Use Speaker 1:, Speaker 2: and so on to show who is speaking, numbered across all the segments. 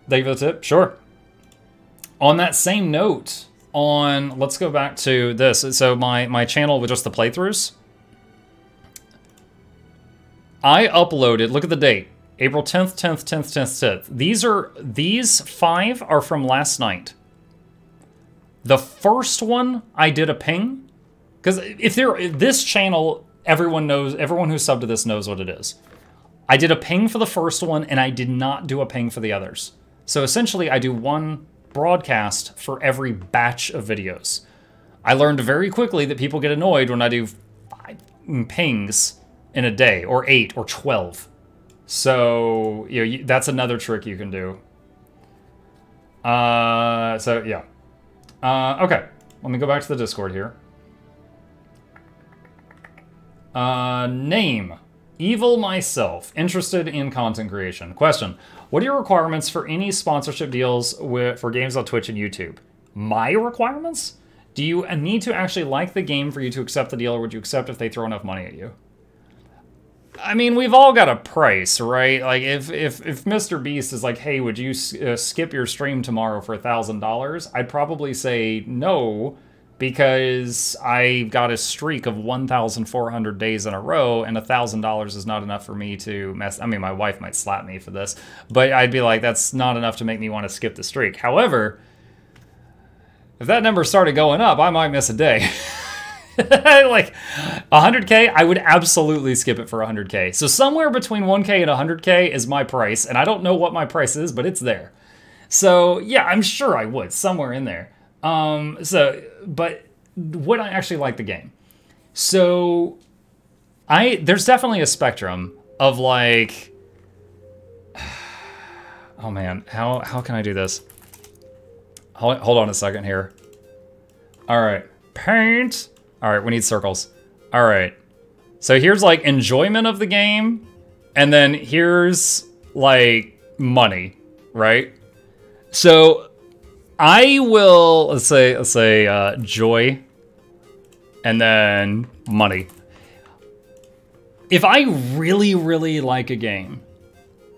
Speaker 1: Thank you for the tip. Sure. On that same note, let's go back to this. So my channel with just the playthroughs. I uploaded, look at the date, April 10th, 10th, 10th, 10th, 10th. These 5 are from last night. The first one, I did a ping. Because this channel, everyone who subbed to this knows what it is. I did a ping for the first one, and I did not do a ping for the others. So essentially, I do one broadcast for every batch of videos. I learned very quickly that people get annoyed when I do 5 pings in a day, or 8, or 12. So, that's another trick you can do. So, yeah. Okay, let me go back to the Discord here. Name. Evil Myself. Interested in content creation. Question. What are your requirements for any sponsorship deals for games on Twitch and YouTube? My requirements? Do you need to actually like the game for you to accept the deal, or would you accept if they throw enough money at you? I mean, we've all got a price, right? Like, if Mr. Beast is like, hey, would you skip your stream tomorrow for $1,000? I'd probably say no, because I got a streak of 1,400 days in a row, and $1,000 is not enough for me to mess. I mean, my wife might slap me for this, but I'd be like, that's not enough to make me want to skip the streak. However, if that number started going up, I might miss a day. Like 100K, I would absolutely skip it for 100K. So somewhere between 1K and 100K is my price, and I don't know what my price is, but it's there. So yeah, I'm sure I would, somewhere in there. But would I actually like the game? So there's definitely a spectrum of like, oh man, how can I do this? Hold on a second here. All right, paint. All right, we need circles. All right. So here's like enjoyment of the game, and then here's like money, right? So I will, let's say joy, and then money. If I really, really like a game,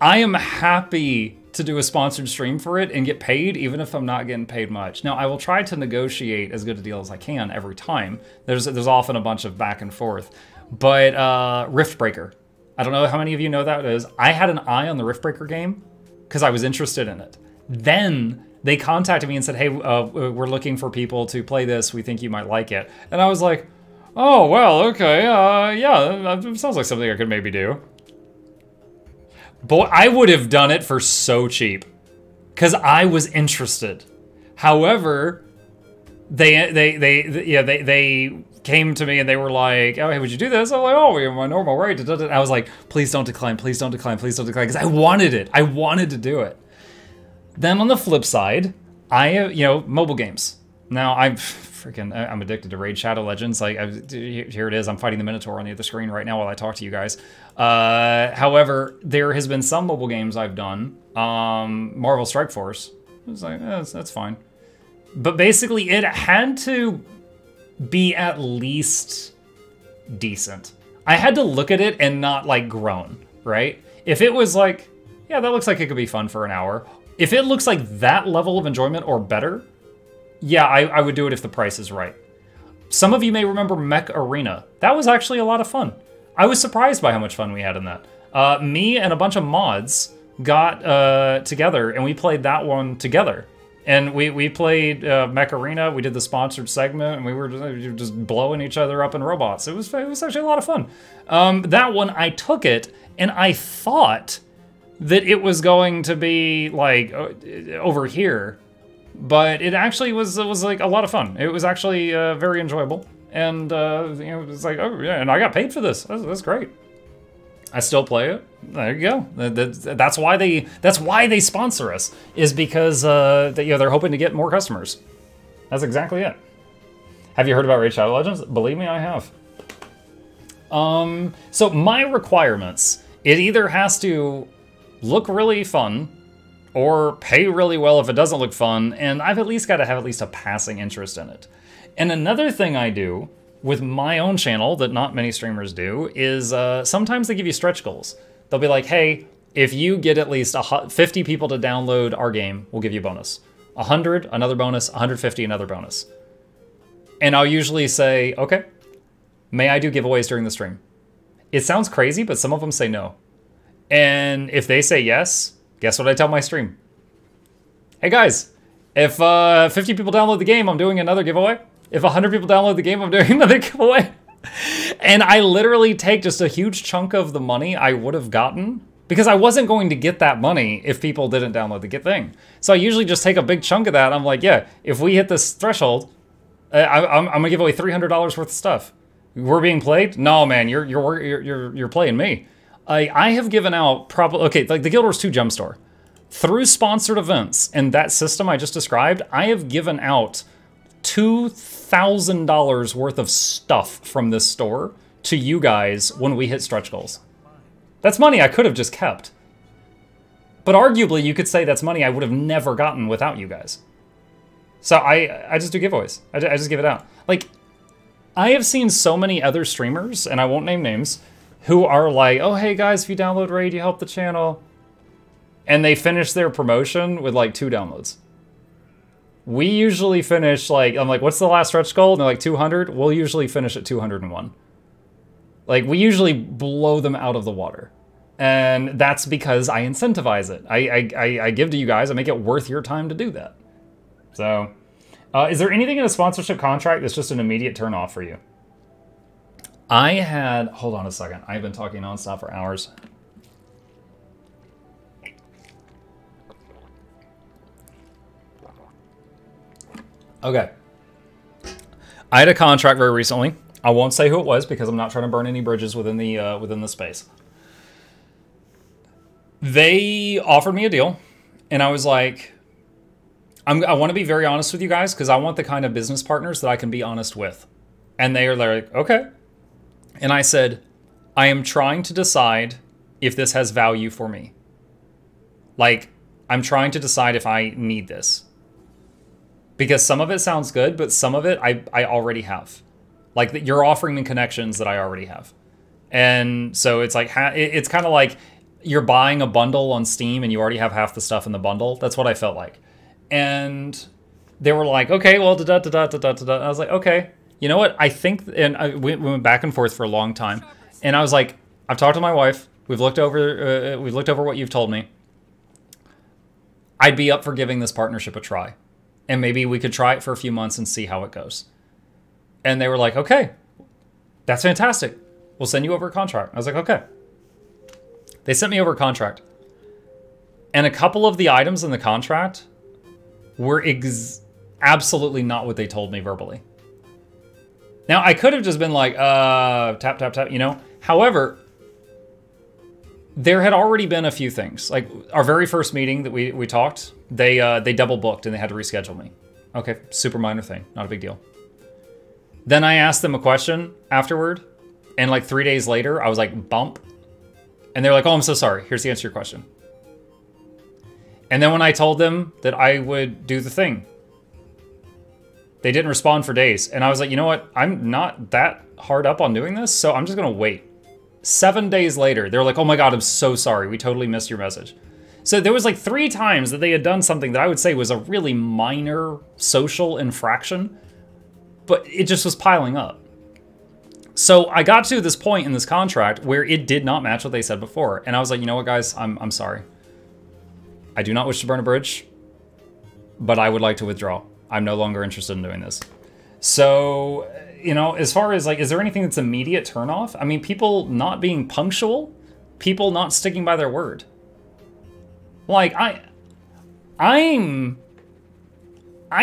Speaker 1: I am happy to do a sponsored stream for it and get paid, even if I'm not getting paid much. Now, I will try to negotiate as good a deal as I can every time. There's often a bunch of back and forth. But Riftbreaker, I don't know how many of you know that is. I had an eye on the Riftbreaker game because I was interested in it. Then they contacted me and said, hey, we're looking for people to play this. We think you might like it. And I was like, oh, well, okay, yeah, that sounds like something I could maybe do. Boy, I would have done it for so cheap, because I was interested. However, they came to me and they were like, oh, hey, would you do this? I'm like, oh, we have my normal rate. I was like, please don't decline, please don't decline, please don't decline, because I wanted it. I wanted to do it. Then on the flip side, mobile games. Now, I'm addicted to Raid Shadow Legends. Like, here it is. I'm fighting the Minotaur on the other screen right now while I talk to you guys. However, there has been some mobile games I've done. Marvel Strike Force. I was like, that's fine. But basically, it had to be at least decent. I had to look at it and not, like, groan, right? If it was like, yeah, that looks like it could be fun for an hour. If it looks like that level of enjoyment or better, yeah, I would do it if the price is right. Some of you may remember Mech Arena. That was actually a lot of fun. I was surprised by how much fun we had in that. Me and a bunch of mods got together, and we played that one together. And we played Mech Arena. We did the sponsored segment, and we were just blowing each other up in robots. It was actually a lot of fun. That one, I took it, and I thought that it was going to be like over here. But it actually was like a lot of fun. It was actually very enjoyable, and it was like, oh yeah, and I got paid for this. That's great. I still play it. There you go. That's why they sponsor us, is because they're hoping to get more customers. That's exactly it. Have you heard about Raid Shadow Legends? Believe me, I have. So my requirements: it either has to look really fun, or pay really well if it doesn't look fun, and I've at least got to have at least a passing interest in it. And another thing I do with my own channel that not many streamers do is sometimes they give you stretch goals. They'll be like, hey, if you get at least 50 people to download our game, we'll give you a bonus. 100, another bonus, 150, another bonus. And I'll usually say, okay, may I do giveaways during the stream? It sounds crazy, but some of them say no. And if they say yes, guess what I tell my stream? Hey guys, if 50 people download the game, I'm doing another giveaway. If 100 people download the game, I'm doing another giveaway. And I literally take just a huge chunk of the money I would have gotten, because I wasn't going to get that money if people didn't download the thing. So I usually just take a big chunk of that. I'm like, yeah, if we hit this threshold, I'm gonna give away $300 worth of stuff. We're being played? No, man, you're playing me. I have given out probably, okay, like the Guild Wars 2 Gem Store. Through sponsored events and that system I just described, I have given out $2,000 worth of stuff from this store to you guys when we hit stretch goals. That's money I could have just kept. But arguably, you could say that's money I would have never gotten without you guys. So I just do giveaways. I just give it out. Like, I have seen so many other streamers, and I won't name names, who are like, oh, hey guys, if you download Raid, you help the channel. And they finish their promotion with like 2 downloads. We usually finish like, I'm like, what's the last stretch goal? And they're like 200. We'll usually finish at 201. Like, we usually blow them out of the water. And that's because I incentivize it. I give to you guys, I make it worth your time to do that. So, is there anything in a sponsorship contract that's just an immediate turn off for you? Hold on a second. I've been talking nonstop for hours. Okay. I had a contract very recently. I won't say who it was because I'm not trying to burn any bridges within the space. They offered me a deal, and I was like, I want to be very honest with you guys because I want the kind of business partners that I can be honest with. And they are like, okay. And I said, I am trying to decide if this has value for me. Like, I'm trying to decide if I need this. Because some of it sounds good, but some of it I already have. Like, you're offering me connections that I already have. And so it's like, it's kind of like you're buying a bundle on Steam and you already have half the stuff in the bundle. That's what I felt like. And they were like, okay, well, da-da-da-da-da-da-da. I was like, okay, you know what? I think, and we went back and forth for a long time. And I was like, I've talked to my wife. We've looked over what you've told me. I'd be up for giving this partnership a try. And maybe we could try it for a few months and see how it goes. And they were like, okay, that's fantastic. We'll send you over a contract. I was like, okay. They sent me over a contract. And a couple of the items in the contract were absolutely not what they told me verbally. Now, I could have just been like, tap, tap, tap, you know? However, there had already been a few things. Like, our very first meeting that we talked, they double booked and they had to reschedule me. Okay, super minor thing, not a big deal. Then I asked them a question afterward, and like 3 days later, I was like, bump. And they're like, oh, I'm so sorry. Here's the answer to your question. And then when I told them that I would do the thing, they didn't respond for days. And I was like, you know what? I'm not that hard up on doing this, so I'm just going to wait. 7 days later, they're like, oh my God, I'm so sorry. We totally missed your message. So there was like 3 times that they had done something that I would say was a really minor social infraction, but it just was piling up. So I got to this point in this contract where it did not match what they said before. And I was like, you know what, guys? I'm sorry. I do not wish to burn a bridge, but I would like to withdraw. I'm no longer interested in doing this. So, you know, as far as like, is there anything that's immediate turnoff? I mean, people not being punctual, people not sticking by their word. Like, I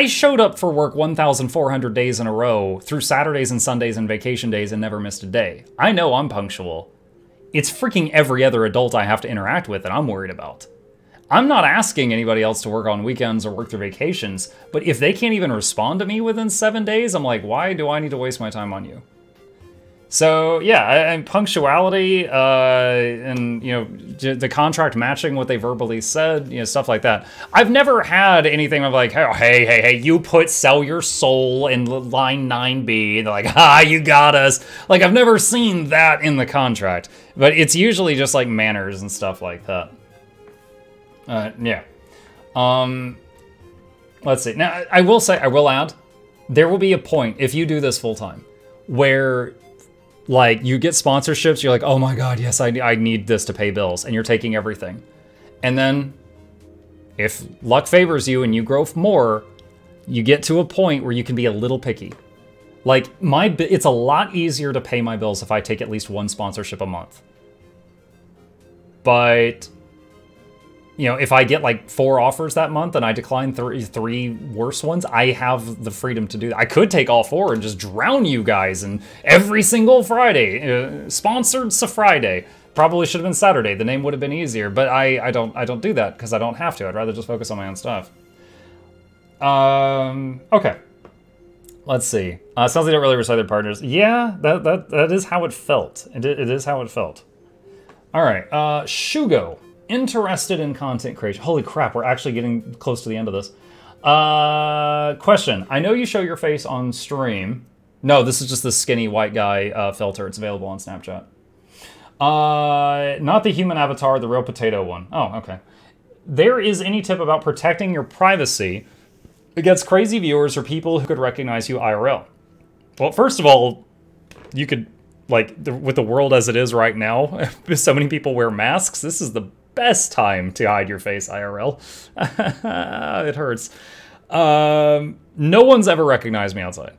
Speaker 1: showed up for work 1,400 days in a row through Saturdays and Sundays and vacation days and never missed a day. I know I'm punctual. It's freaking every other adult I have to interact with that I'm worried about. I'm not asking anybody else to work on weekends or work their vacations, but if they can't even respond to me within 7 days, I'm like, why do I need to waste my time on you? So yeah, and punctuality, and you know, the contract matching what they verbally said, you know, stuff like that. I've never had anything of like, oh, hey, you sell your soul in line 9B, and they're like, you got us. Like, I've never seen that in the contract, but it's usually just like manners and stuff like that. Yeah. Let's see. Now, I will say, I will add, there will be a point, if you do this full time, where, like, you get sponsorships, you're like, oh my god, yes, I need this to pay bills, and you're taking everything. And then, if luck favors you and you grow more, you get to a point where you can be a little picky. Like, it's a lot easier to pay my bills if I take at least one sponsorship a month. But, you know, if I get like 4 offers that month and I decline three worse ones, I have the freedom to do that. I could take all 4 and just drown you guys and every single Friday, sponsored Friday. Probably should have been Saturday. The name would have been easier, but I don't do that because I don't have to. I'd rather just focus on my own stuff. Okay. Let's see. Sounds like you don't really respect their partners. Yeah, that is how it felt. It is how it felt. All right. Shugo. Interested in content creation. Holy crap, we're actually getting close to the end of this. Question. I know you show your face on stream. No, this is just the skinny white guy filter. It's available on Snapchat. Not the human avatar, the real potato one. Oh, okay. There is any tip about protecting your privacy against crazy viewers or people who could recognize you IRL? Well, first of all, you could, like, with the world as it is right now, so many people wear masks, this is the best time to hide your face IRL. It hurts. No one's ever recognized me outside.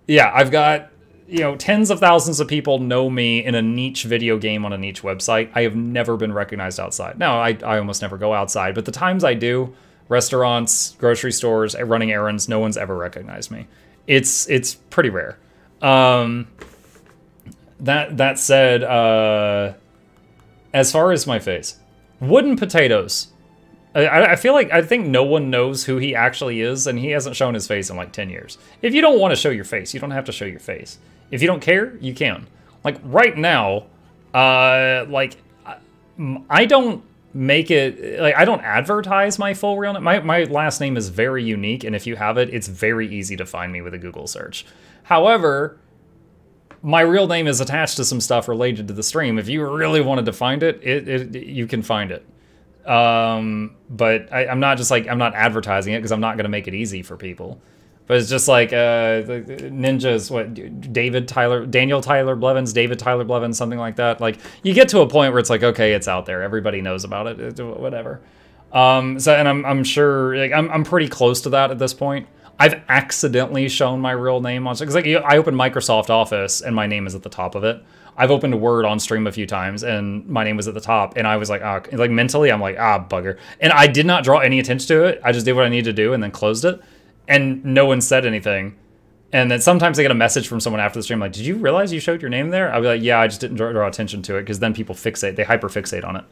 Speaker 1: Yeah, I've got, you know, tens of thousands of people know me in a niche video game on a niche website. I have never been recognized outside. Now, I almost never go outside, but the times I do, restaurants, grocery stores, running errands, no one's ever recognized me. It's pretty rare. That said, as far as my face, wooden potatoes. I think no one knows who he actually is, and he hasn't shown his face in like 10 years. If you don't want to show your face, you don't have to show your face. If you don't care, you can. Like right now, I don't make it, like, I don't advertise my full real name. My last name is very unique, and if you have it, it's very easy to find me with a Google search. However, my real name is attached to some stuff related to the stream. If you really wanted to find it, you can find it. But I'm not advertising it because I'm not going to make it easy for people. But it's just like Ninja's, Daniel Tyler Blevins, David Tyler Blevins, something like that. Like, you get to a point where it's like, okay, it's out there. Everybody knows about it, whatever. And I'm sure, like, I'm pretty close to that at this point. I've accidentally shown my real name on, because like, I opened Microsoft Office and my name is at the top of it. I've opened Word on stream a few times and my name was at the top, and I was like, ah, like mentally, I'm like, ah, bugger. And I did not draw any attention to it. I just did what I needed to do and then closed it. And no one said anything. And then sometimes I get a message from someone after the stream like, did you realize you showed your name there? I'll be like, yeah, I just didn't draw attention to it, because then people fixate. They hyperfixate on it.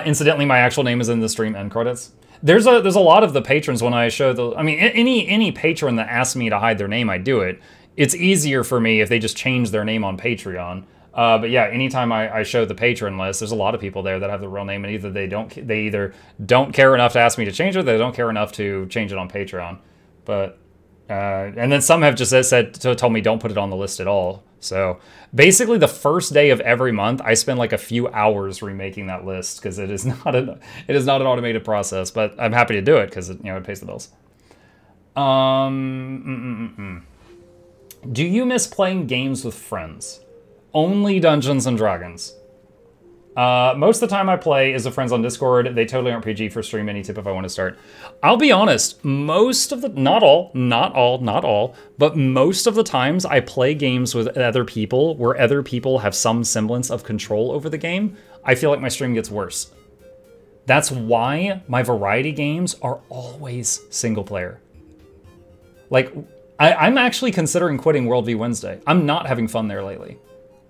Speaker 1: Incidentally, my actual name is in the stream end credits. There's a lot of the patrons when I show the, I mean, any patron that asks me to hide their name, I do it. It's easier for me if they just change their name on Patreon. But yeah, anytime I show the patron list, there's a lot of people there that have the real name, and either they either don't care enough to ask me to change it, or they don't care enough to change it on Patreon. But and then some have just told me don't put it on the list at all. So basically, the first day of every month, I spend like a few hours remaking that list, because it is not an automated process. But I'm happy to do it because it pays the bills. Do you miss playing games with friends? Only Dungeons and Dragons. Most of the time I play is with friends on Discord. They totally aren't PG for stream. Any tip if I want to start? I'll be honest, most of the, not all, but most of the times I play games with other people where other people have some semblance of control over the game, I feel like my stream gets worse. That's why my variety games are always single player. Like, I'm actually considering quitting World v Wednesday. I'm not having fun there lately.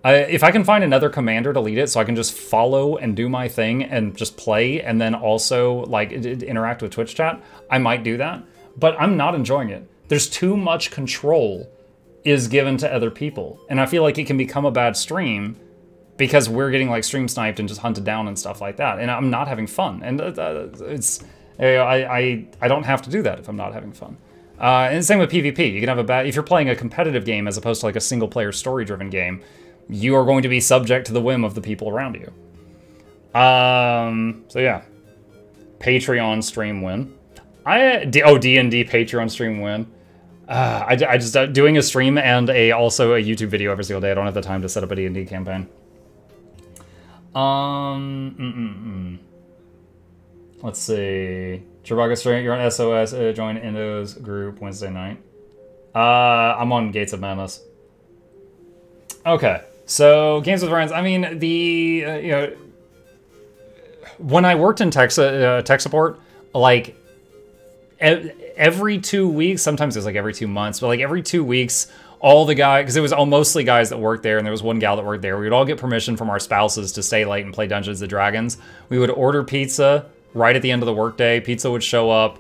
Speaker 1: If I can find another commander to lead it so I can just follow and do my thing and just play and then also like interact with Twitch chat, I might do that. But I'm not enjoying it. There's too much control is given to other people. And I feel like it can become a bad stream because we're getting like stream sniped and just hunted down and stuff like that. And I'm not having fun. And I don't have to do that if I'm not having fun. And same with PvP. You can have if you're playing a competitive game as opposed to like a single player story driven game, you are going to be subject to the whim of the people around you. So yeah. Patreon stream win. D&D Patreon stream win. I just doing a stream and also a YouTube video every single day. I don't have the time to set up a D&D campaign. Let's see. Chewbacca stream. You're on SOS. Join Endo's group Wednesday night. I'm on Gates of Madness. Okay, so games with friends. I mean, you know, when I worked in tech support, like every 2 weeks, sometimes it was like every 2 months, but like every 2 weeks, all the guys, because it was all mostly guys that worked there, and there was one gal that worked there. We would all get permission from our spouses to stay late and play Dungeons and Dragons. We would order pizza right at the end of the workday. Pizza would show up.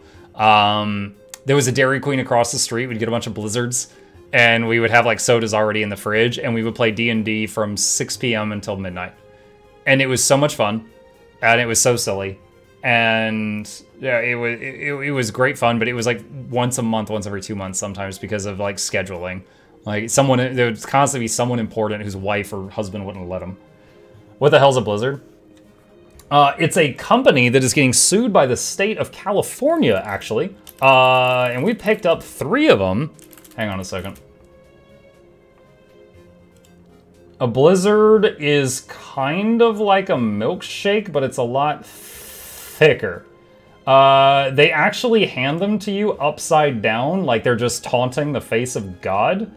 Speaker 1: There was a Dairy Queen across the street. We'd get a bunch of Blizzards, and we would have like sodas already in the fridge, and we would play D&D from 6 p.m. until midnight. And it was so much fun, and it was so silly. And yeah, it was great fun, but it was like once a month, once every 2 months sometimes because of like scheduling. Like there would constantly be someone important whose wife or husband wouldn't let them. What the hell's a Blizzard? It's a company that is getting sued by the state of California, actually. And we picked up 3 of them. Hang on a second. A Blizzard is kind of like a milkshake, but it's a lot thicker. They actually hand them to you upside down, like they're just taunting the face of God.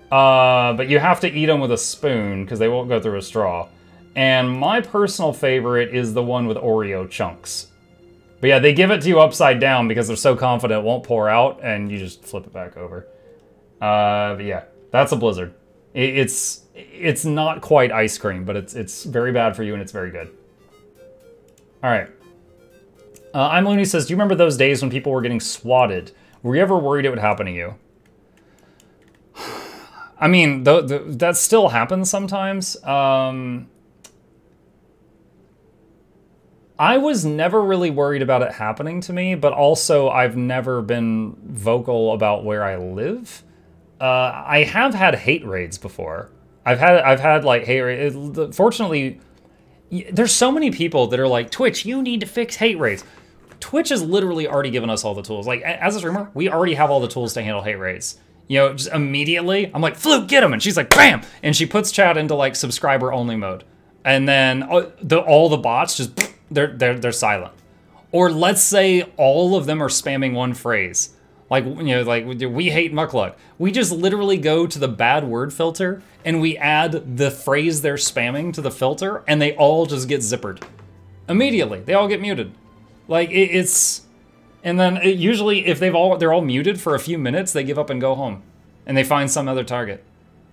Speaker 1: But you have to eat them with a spoon, because they won't go through a straw. And my personal favorite is the one with Oreo chunks. But yeah, they give it to you upside down because they're so confident it won't pour out, and you just flip it back over. But yeah, that's a Blizzard. It's not quite ice cream, but it's very bad for you, and it's very good. All right. I'm Looney says, do you remember those days when people were getting swatted? Were you ever worried it would happen to you? I mean, that still happens sometimes. I was never really worried about it happening to me, but also I've never been vocal about where I live. I have had hate raids before. I've had like hate raids. Fortunately, there's so many people that are like, Twitch, you need to fix hate raids. Twitch has literally already given us all the tools. Like, as a streamer, we already have all the tools to handle hate raids. You know, just immediately, I'm like, Fluke, get him! And she's like, bam! And she puts chat into like subscriber-only mode. And then all the bots just, they're silent. Or let's say all of them are spamming one phrase. Like, you know, like, we hate Muckluck. We just literally go to the bad word filter, and we add the phrase they're spamming to the filter, and they all just get zippered. Immediately. They all get muted. Like, it's... And then, usually, if they're all muted for a few minutes, they give up and go home. And they find some other target.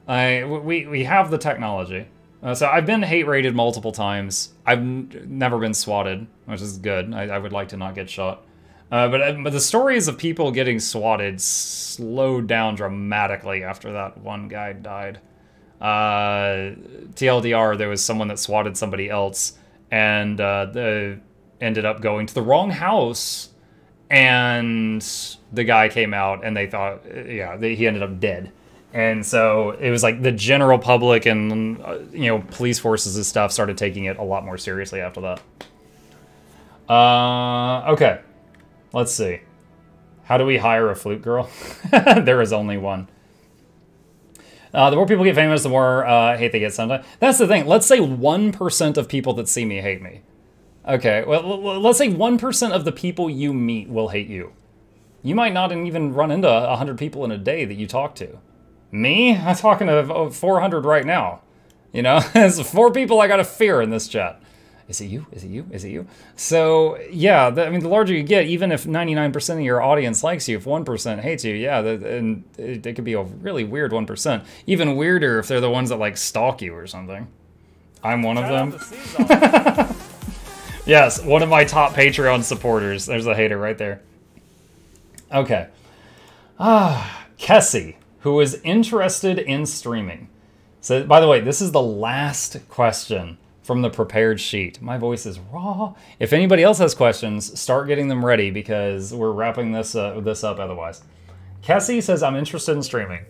Speaker 1: We have the technology. So I've been hate raided multiple times. I've never been swatted, which is good. I would like to not get shot. But the stories of people getting swatted slowed down dramatically after that one guy died. TLDR, there was someone that swatted somebody else, and they ended up going to the wrong house, and the guy came out, and they thought, yeah, he ended up dead. And so it was like the general public and, you know, police forces and stuff started taking it a lot more seriously after that. Okay. Let's see. How do we hire a flute girl? There is only one. The more people get famous, the more hate they get sometimes. That's the thing. Let's say 1% of people that see me hate me. Okay, well, let's say 1% of the people you meet will hate you. You might not even run into 100 people in a day that you talk to. Me? I'm talking to 400 right now. You know, it's 4 people I gotta fear in this chat. Is it you? Is it you? Is it you? So, yeah, I mean, the larger you get, even if 99% of your audience likes you, if 1% hates you, yeah, and it could be a really weird 1%. Even weirder if they're the ones that, like, stalk you or something. I'm one of them. Yes, one of my top Patreon supporters. There's a hater right there. Okay. Kessie, who is interested in streaming. So, by the way, this is the last question from the prepared sheet. My voice is raw. If anybody else has questions, start getting them ready because we're wrapping this up otherwise. Kessie says, I'm interested in streaming.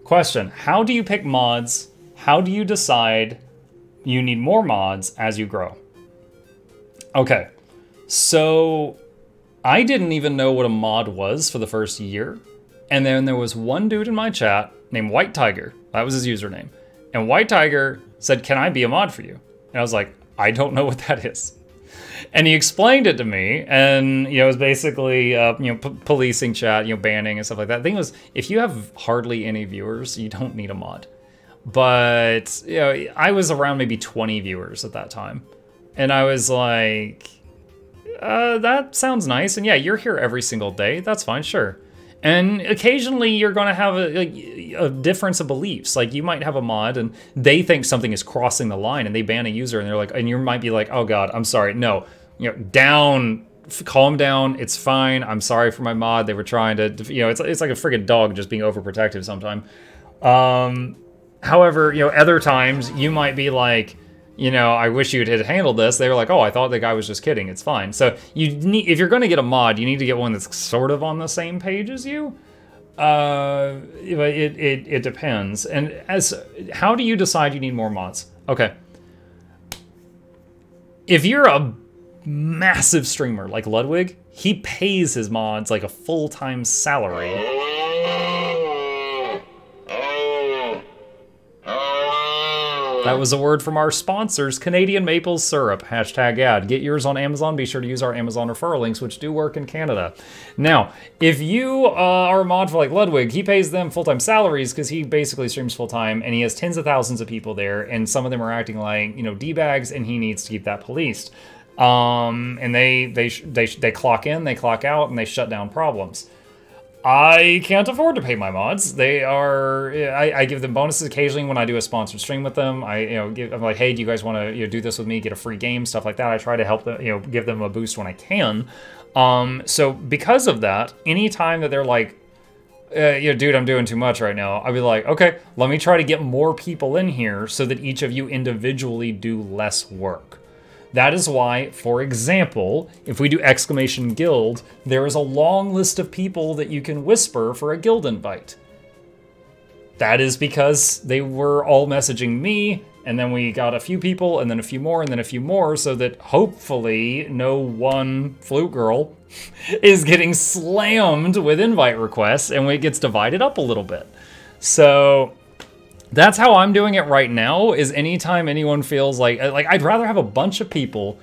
Speaker 1: Question, how do you pick mods? How do you decide you need more mods as you grow? Okay, so I didn't even know what a mod was for the first year. And then there was one dude in my chat named White Tiger. That was his username. And White Tiger said, "Can I be a mod for you?" And I was like, "I don't know what that is." And he explained it to me, and it was basically policing chat, banning and stuff like that. The thing was, if you have hardly any viewers, you don't need a mod. But I was around maybe 20 viewers at that time, and I was like, that sounds nice. And yeah, you're here every single day. That's fine, sure. And occasionally you're going to have a difference of beliefs. Like you might have a mod and they think something is crossing the line and they ban a user and they're like, and you might be like, "Oh God, I'm sorry. No, down, calm down. It's fine. I'm sorry for my mod. They were trying to, it's like a friggin' dog just being overprotective sometimes." However, other times you might be like, "I wish you had handled this." They were like, "Oh, I thought the guy was just kidding. It's fine." So if you're going to get a mod, you need to get one that's sort of on the same page as you. It depends. And how do you decide you need more mods? Okay. If you're a massive streamer like Ludwig, he pays his mods like a full-time salary. That was a word from our sponsors, Canadian Maple Syrup, #ad. Get yours on Amazon. Be sure to use our Amazon referral links, which do work in Canada. Now, if you are a mod for like Ludwig, he pays them full-time salaries because he basically streams full-time, and he has tens of thousands of people there, and some of them are acting like, D-bags, and he needs to keep that policed. And they clock in, they clock out, and they shut down problems. I can't afford to pay my mods. They are, I give them bonuses occasionally when I do a sponsored stream with them. I'm like, "Hey, do you guys want to do this with me? Get a free game," stuff like that. I try to help them, give them a boost when I can. So because of that, anytime that they're like, "Dude, I'm doing too much right now," I'll be like, "Okay, let me try to get more people in here so that each of you individually do less work." That is why, for example, if we do exclamation guild, there is a long list of people that you can whisper for a guild invite. That is because they were all messaging me, and then we got a few people, and then a few more, and then a few more, so that hopefully no one flute girl is getting slammed with invite requests, and it gets divided up a little bit. So that's how I'm doing it right now, is anytime anyone feels like I'd rather have a bunch of people,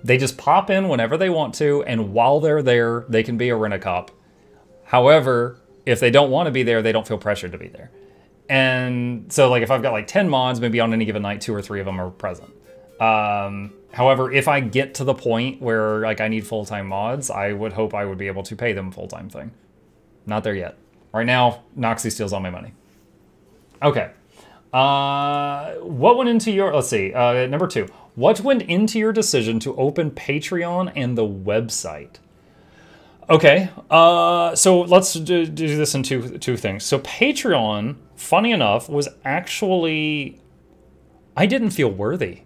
Speaker 1: they just pop in whenever they want to, and while they're there, they can be a rent-a-cop. However, if they don't want to be there, they don't feel pressured to be there. And so like if I've got like 10 mods, maybe on any given night, 2 or 3 of them are present. However, if I get to the point where like I need full-time mods, I would hope I would be able to pay them full-time thing. Not there yet. Right now, Noxy steals all my money. Okay. What went into your, let's see, number 2. What went into your decision to open Patreon and the website? Okay, so let's do this in two things. So Patreon, funny enough, was actually, I didn't feel worthy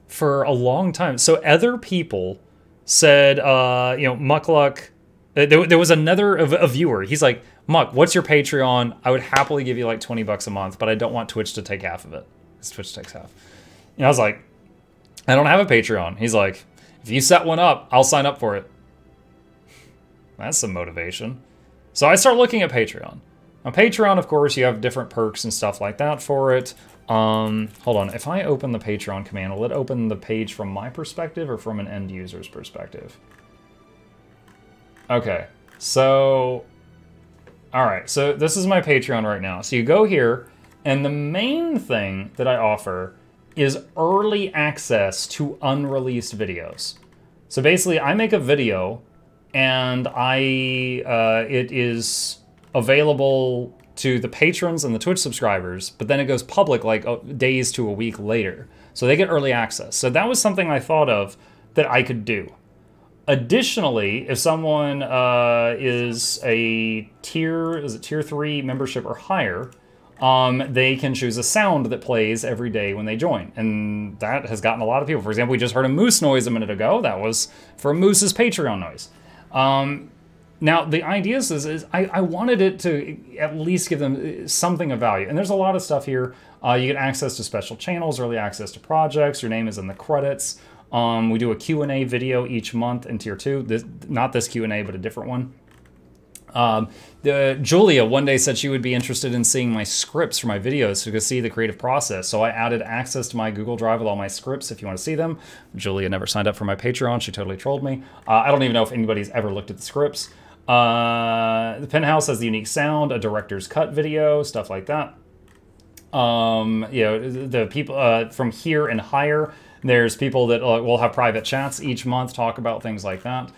Speaker 1: for a long time. So other people said, Muckluck, there was a viewer, he's like, "Muck, what's your Patreon? I would happily give you like 20 bucks a month, but I don't want Twitch to take half of it." Because Twitch takes half. And I was like, "I don't have a Patreon." He's like, "If you set one up, I'll sign up for it." That's some motivation. So I start looking at Patreon. On Patreon, of course, you have different perks and stuff like that for it. Hold on, if I open the Patreon command, will it open the page from my perspective or from an end user's perspective? Okay, so all right, so this is my Patreon right now. So you go here, and the main thing that I offer is early access to unreleased videos. So basically, I make a video, and it is available to the patrons and the Twitch subscribers, but then it goes public like days to a week later. So they get early access. So that was something I thought of that I could do. Additionally, if someone is a tier 3 membership or higher, they can choose a sound that plays every day when they join. And that has gotten a lot of people. For example, we just heard a moose noise a minute ago. That was for a moose's Patreon noise. Now, the idea is I wanted it to at least give them something of value. And there's a lot of stuff here. You get access to special channels, early access to projects. Your name is in the credits. We do a Q&A video each month in tier 2. Not this Q&A, but a different one. Julia one day said she would be interested in seeing my scripts for my videos so you could see the creative process. So I added access to my Google Drive with all my scripts if you want to see them. Julia never signed up for my Patreon. She totally trolled me. I don't even know if anybody's ever looked at the scripts. The Penthouse has the unique sound, a director's cut video, stuff like that. You know, the people from here and higher, there's people that will have private chats each month, talk about things like that.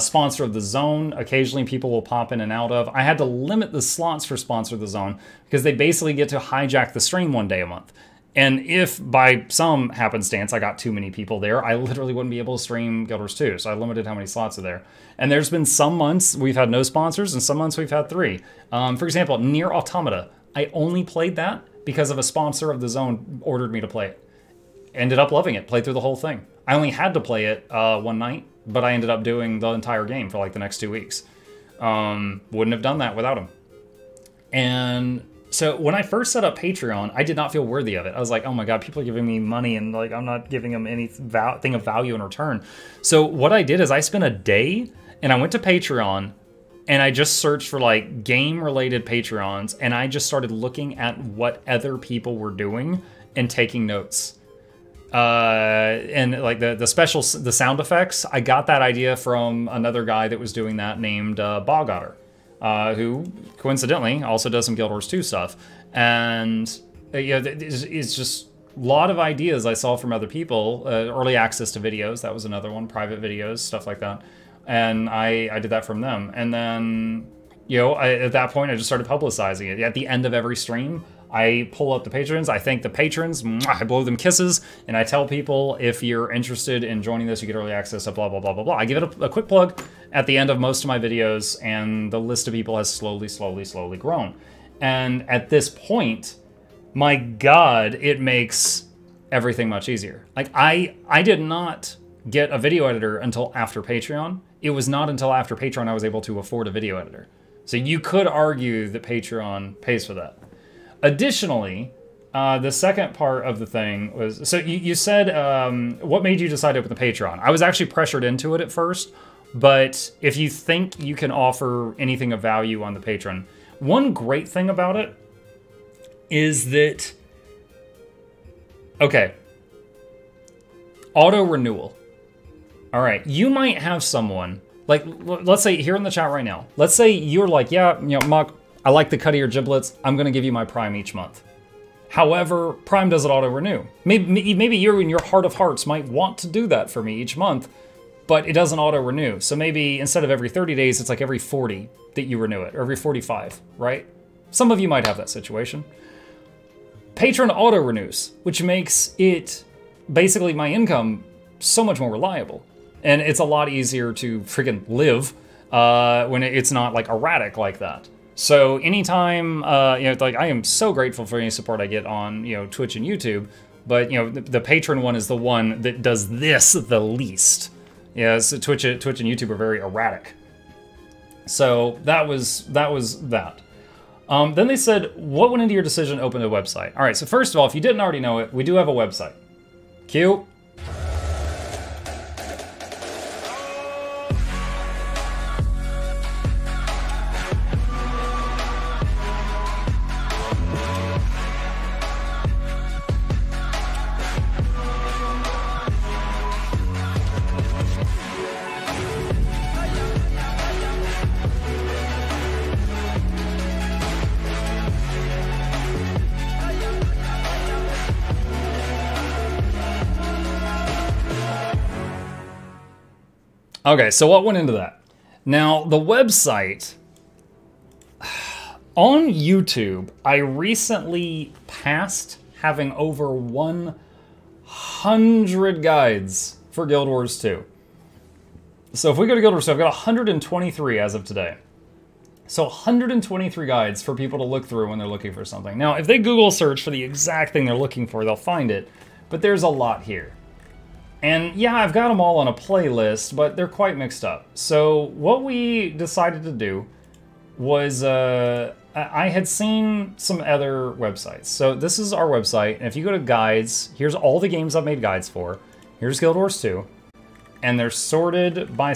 Speaker 1: Sponsor of the Zone, occasionally people will pop in and out of. I had to limit the slots for Sponsor of the Zone because they basically get to hijack the stream one day a month. And if by some happenstance I got too many people there, I literally wouldn't be able to stream Guild Wars 2. So I limited how many slots are there. And there's been some months we've had no sponsors and some months we've had 3. For example, Nier Automata, I only played that because of a Sponsor of the Zone ordered me to play it. Ended up loving it, played through the whole thing. I only had to play it one night, but I ended up doing the entire game for like the next 2 weeks. Wouldn't have done that without him. And so when I first set up Patreon, I did not feel worthy of it. I was like, oh my God, people are giving me money and like I'm not giving them anything of value in return. So what I did is I spent a day and I went to Patreon and I just searched for like game related Patreons and I just started looking at what other people were doing and taking notes. And like the sound effects, I got that idea from another guy that was doing that named Bog Otter, who coincidentally also does some Guild Wars 2 stuff. And you know, it's just a lot of ideas I saw from other people. Early access to videos, that was another one, private videos, stuff like that. And I did that from them. And then, you know, at that point, I just started publicizing it. At the end of every stream, I pull up the patrons, I thank the patrons, I blow them kisses, and I tell people if you're interested in joining this, you get early access to blah, blah, blah, blah, blah. I give it a quick plug at the end of most of my videos, and the list of people has slowly grown. And at this point, my God, it makes everything much easier. Like, I did not get a video editor until after Patreon. It was not until after Patreon I was able to afford a video editor. So you could argue that Patreon pays for that. Additionally, the second part of the thing was, so you said, what made you decide to open the Patreon? I was actually pressured into it at first, but if you think you can offer anything of value on the Patreon, one great thing about it is that, okay, auto renewal. All right, you might have someone, like, let's say here in the chat right now, let's say you're like, yeah, you know, Muck, I like the cut of your giblets. I'm going to give you my Prime each month. However, Prime doesn't auto-renew. Maybe you in your heart of hearts might want to do that for me each month, but it doesn't auto-renew. So maybe instead of every 30 days, it's like every 40 that you renew it, or every 45, right? Some of you might have that situation. Patreon auto-renews, which makes it basically my income so much more reliable. And it's a lot easier to freaking live when it's not like erratic like that. So anytime, you know, like I am so grateful for any support I get on, you know, Twitch and YouTube, but you know, the patron one is the one that does this the least. Yeah, so Twitch and YouTube are very erratic. So that was that. Then they said, what went into your decision to open a website? All right, so first of all, if you didn't already know it, we do have a website. Cue. Okay, so what went into that? Now, the website, on YouTube, I recently passed having over 100 guides for Guild Wars 2. So if we go to Guild Wars 2, I've got 123 as of today. So 123 guides for people to look through when they're looking for something. Now, if they Google search for the exact thing they're looking for, they'll find it, but there's a lot here. And yeah, I've got them all on a playlist, but they're quite mixed up. So what we decided to do was, I had seen some other websites. So this is our website, and if you go to guides, here's all the games I've made guides for. Here's Guild Wars 2. And they're sorted by